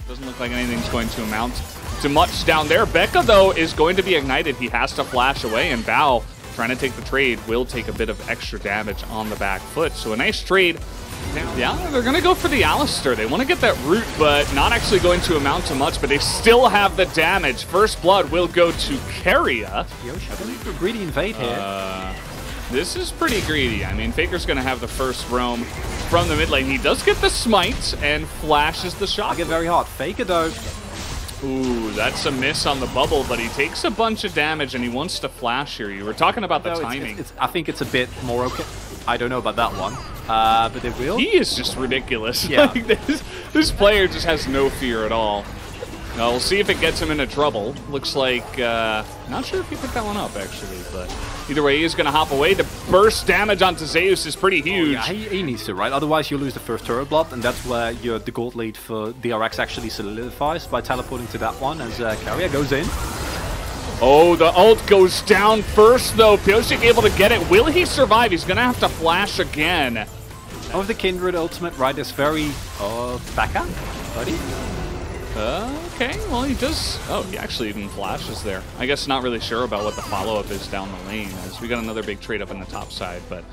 Doesn't look like anything's going to amount to much down there. Becca, though, is going to be ignited. He has to flash away, and Bao, trying to take the trade, will take a bit of extra damage on the back foot. So a nice trade. Yeah, they're going to go for the Alistair. They want to get that root, but not actually going to amount to much, but they still have the damage. First blood will go to Keria. Yoshi, I believe we're greedy invade here. This is pretty greedy. I mean, Faker's going to have the first roam from the mid lane. He does get the smite and flashes the shot. I get very hard. Faker, though. Ooh, that's a miss on the bubble, but he takes a bunch of damage and he wants to flash here. You were talking about the timing. I think it's a bit more okay. I don't know about that one, but they will. He is just ridiculous. Yeah. Like this player just has no fear at all. We'll see if it gets him into trouble. Looks like, not sure if he picked that one up, actually, but either way, he is going to hop away. The burst damage onto Zeus is pretty huge. Oh, yeah, he needs to, right? Otherwise, you lose the first turret blood, and that's where the gold lead for DRX actually solidifies by teleporting to that one as Keria goes in. Oh, the ult goes down first, though. Pyosik able to get it. Will he survive? He's going to have to flash again. Oh, the Kindred ultimate, right, is very... Becca? Buddy? Okay, well, he does... Oh, he actually even flashes there. I guess not really sure about what the follow-up is down the lane, as we got another big trade up on the top side, but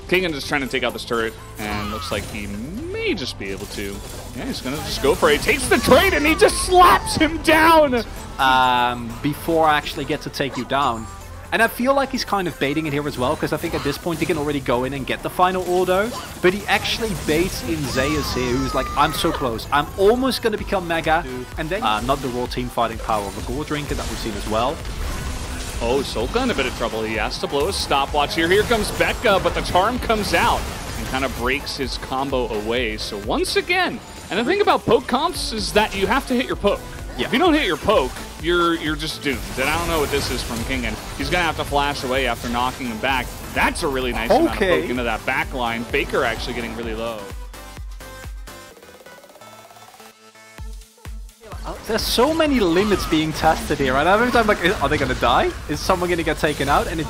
Kingan just trying to take out this turret, and looks like he may just be able to. Yeah, he's going to just go for it. He takes the trade, and he just slaps him down! Before I actually get to take you down. And I feel like he's kind of baiting it here as well, because I think at this point he can already go in and get the final order. But he actually baits in Zeus here, who's like, I'm so close. I'm almost going to become Mega. And then, not the raw team fighting power of a Gore Drinker that we've seen as well. Oh, Solka in a bit of trouble. He has to blow a stopwatch here. Here comes Becca, but the charm comes out and kind of breaks his combo away. So once again, and the thing about poke comps is that you have to hit your poke. Yeah. If you don't hit your poke, you're just doomed. And I don't know what this is from Kingan. He's going to have to flash away after knocking him back. That's a really nice amount of poke into that back line. Faker actually getting really low. There's so many limits being tested here, right? Every time, like, are they going to die? Is someone going to get taken out? And it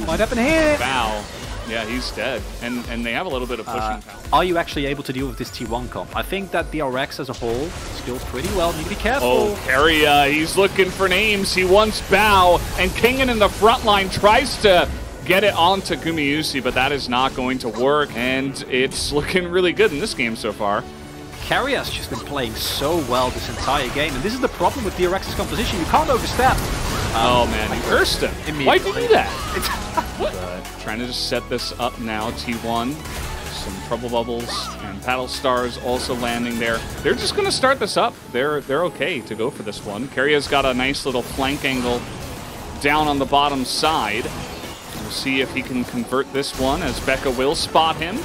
might happen here. Wow. Yeah, he's dead. And they have a little bit of pushing power. Are you actually able to deal with this T1 comp? I think that DRX as a whole is still pretty well. Need to be careful. Oh, Keria, he's looking for names. He wants Bao. And Kingan in the front line tries to get it onto Gumayusi, but that is not going to work. And it's looking really good in this game so far. Keria's just been playing so well this entire game. And this is the problem with DRX's composition. You can't overstep. Oh man, he cursed him. Why'd you do that? Trying to just set this up now. T1, some trouble bubbles, and paddle stars also landing there. They're just going to start this up. They're okay to go for this one. Keria's got a nice little flank angle down on the bottom side. We'll see if he can convert this one, as Becca will spot him.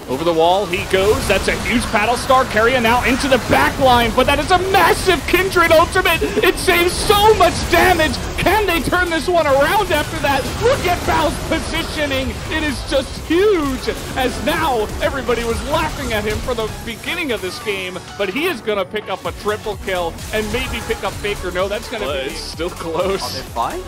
Over the wall he goes. That's a huge paddle star. Keria now into the back line, but that is a massive Kindred ultimate. It saves so much damage. Can they turn this one around after that? Look at Bao's positioning. It is just huge, as now everybody was laughing at him for the beginning of this game, but he is going to pick up a triple kill and maybe pick up Faker. No, that's going to be still close. Are they fine?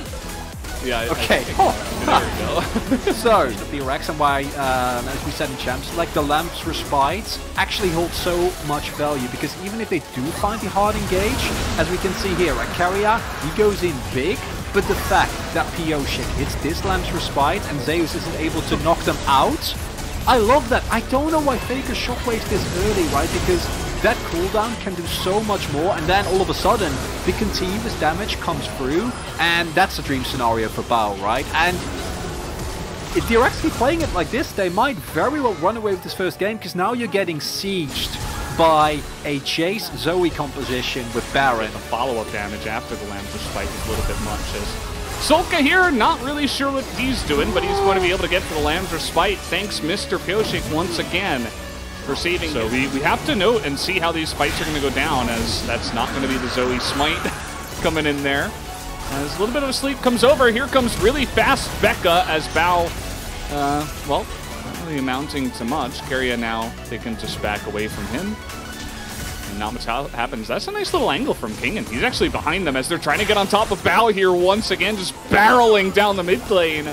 Yeah. Okay. There we go. So, the DRX and why, as we said in Champs, like the Lamp's Respite actually hold so much value, because even if they do find the hard engage, as we can see here, like Keria, he goes in big, but the fact that Pyosik hits this Lamp's Respite and Zeus isn't able to knock them out, I love that. I don't know why Faker shockwaves this early, right? Because that cooldown can do so much more, and then all of a sudden, the continuous damage comes through, and that's a dream scenario for Bao, right? And if DRX keep playing it like this, they might very well run away with this first game, because now you're getting sieged by a Chase Zoe composition with Baron. The follow-up damage after the Lamb's Respite is a little bit much. Solka here, not really sure what he's doing, but he's going to be able to get to the Lamb's Respite. Thanks, Mr. Pyosik, once again. Saving. So we have to note and see how these fights are going to go down, as that's not going to be the Zoe Smite coming in there. As a little bit of a sleep comes over, here comes really fast Becca, as Bao, well, not really amounting to much. Keria now, they can just back away from him. And not much happens. That's a nice little angle from Kingan. He's actually behind them as they're trying to get on top of Bao here once again, just barreling down the mid lane.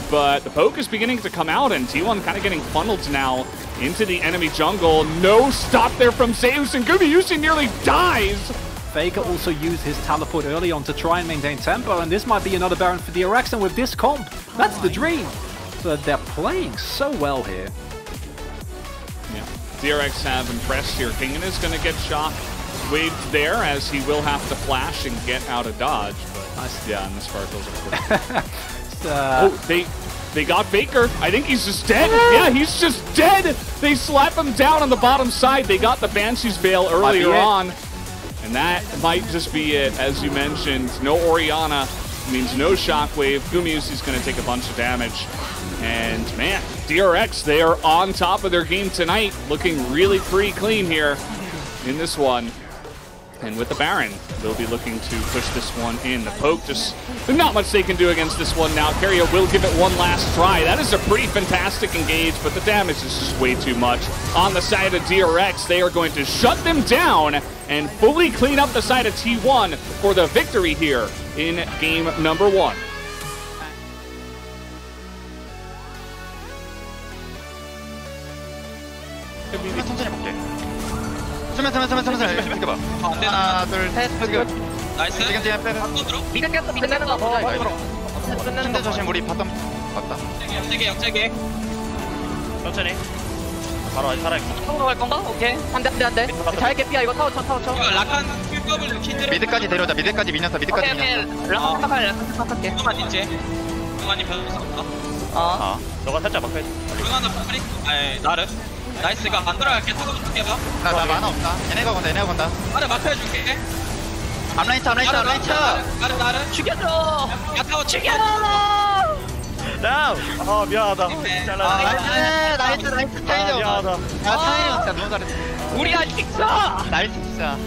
but the poke is beginning to come out, and T1 kind of getting funneled now into the enemy jungle. No stop there from Zeus, and Gumayusi nearly dies. Faker also used his teleport early on to try and maintain tempo, and this might be another Baron for DRX, and with this comp, that's the dream. So they're playing so well here. Yeah, DRX have impressed here. Kingen is going to get shot waved there, as he will have to flash and get out of dodge. But nice. Yeah, and the sparkles are cool. Oh, they got Faker. I think he's just dead. Yeah, he's just dead. They slap him down on the bottom side. They got the Banshee's Veil earlier on. And that might just be it. As you mentioned, no Orianna means no Shockwave. Gumayusi's going to take a bunch of damage. And man, DRX, they are on top of their game tonight, looking really pretty clean here in this one. And with the Baron, they'll be looking to push this one in. The poke, just not much they can do against this one now. Keria will give it one last try. That is a pretty fantastic engage, but the damage is just way too much. On the side of DRX, they are going to shut them down and fully clean up the side of T1 for the victory here in game number 1. 수면 지켜봐. 하나 둘 셋 지금 나이스. 지금 빼면 미드 깼는 거 보자. 침대 조심. 우리 바텀 맞다. 역제기. 천천히. 바로 아직 살아있고. 타워 갈 건가? 오케이. 한 대. 잘 개피야 이거 타워 쳐. 이거 라칸 킬더블 킨드를. 미드까지 데려오자. 미드까지 밀렸어. 미드까지 밀렸어. 라칸 깎을게. 그만 있지. 그만이 변수 없다. 어. 너가 살짝 막혀야지. 그만은 파브릭. 아이 나르. 나이스. 이거 안 들어갈게. 타고 좀 해봐. 나 만화 없다. 얘네가 건다. 나르 막혀줄게. 앞라인 쳐. 나르. 죽여줘. 야 타워 죽여. 다운. 미안하다. 나이스 타이저. 미안하다. 타이저 진짜 너무 잘했어. 우리 아직 있어. 나이스 진짜.